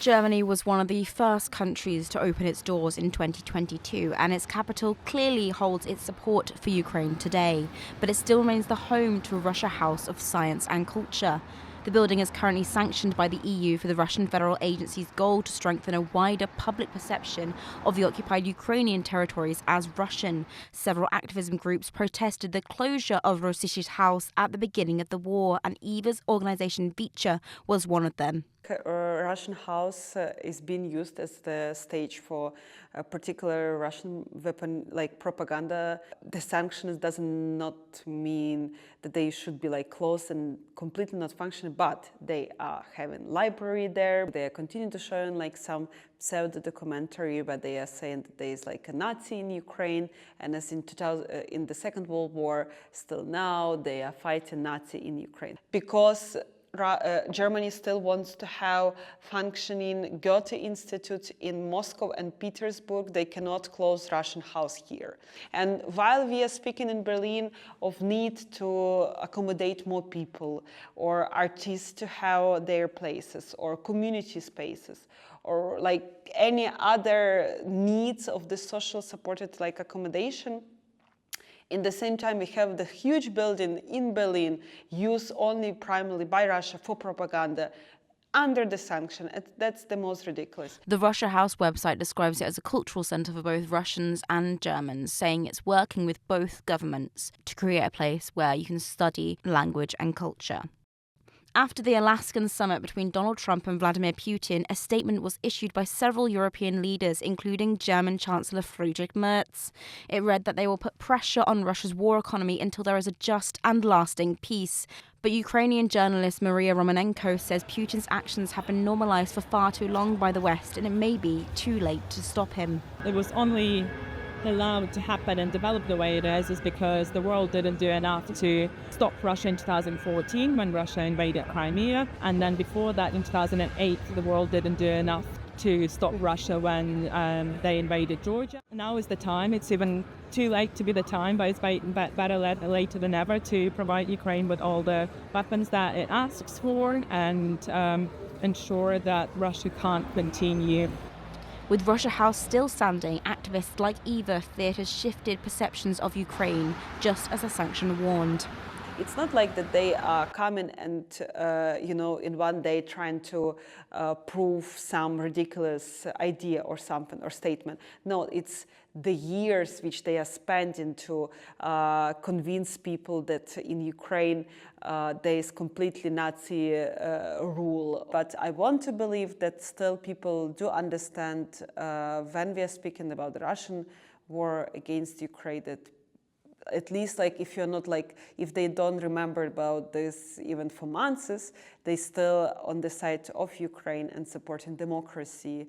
Germany was one of the first countries to open its doors in 2022, and its capital clearly holds its support for Ukraine today. But it still remains the home to a Russia House of Science and Culture. The building is currently sanctioned by the EU for the Russian Federal Agency's goal to strengthen a wider public perception of the occupied Ukrainian territories as Russian. Several activism groups protested the closure of Russisches Haus at the beginning of the war, and Eva's organization Vicha was one of them. Russian house is being used as the stage for a particular Russian weapon, like propaganda. The sanctions doesn't not mean that they should be like closed and completely not functioning, but they are having library there. They are continuing to show like some pseudo documentary where they are saying that there is like a Nazi in Ukraine, and as in the Second World War, still now they are fighting Nazi in Ukraine because Germany still wants to have functioning Goethe Institute in Moscow and Petersburg. They cannot close Russian house here. And while we are speaking in Berlin of need to accommodate more people, or artists to have their places, or community spaces, or like any other needs of the social supported like accommodation, in the same time, we have the huge building in Berlin used only primarily by Russia for propaganda under the sanction. That's the most ridiculous. The Russia House website describes it as a cultural centre for both Russians and Germans, saying it's working with both governments to create a place where you can study language and culture. After the Alaskan summit between Donald Trump and Vladimir Putin, a statement was issued by several European leaders, including German Chancellor Friedrich Merz. It read that they will put pressure on Russia's war economy until there is a just and lasting peace. But Ukrainian journalist Maria Romanenko says Putin's actions have been normalised for far too long by the West, and it may be too late to stop him. It was only allowed to happen and develop the way it is because the world didn't do enough to stop Russia in 2014 when Russia invaded Crimea, and then before that in 2008 the world didn't do enough to stop Russia when they invaded Georgia. Now is the time. It's even too late to be the time, but it's better later than never to provide Ukraine with all the weapons that it asks for and ensure that Russia can't continue. With Russia House still standing, activists like Eva fear has shifted perceptions of Ukraine, just as a sanction warned. It's not like that they are coming and, in one day trying to prove some ridiculous idea or something or statement. No, it's the years which they are spending to convince people that in Ukraine there is completely Nazi rule. But I want to believe that still people do understand when we are speaking about the Russian war against Ukraine, that at least like if you're not like, if they don't remember about this even for months, they still on the side of Ukraine and supporting democracy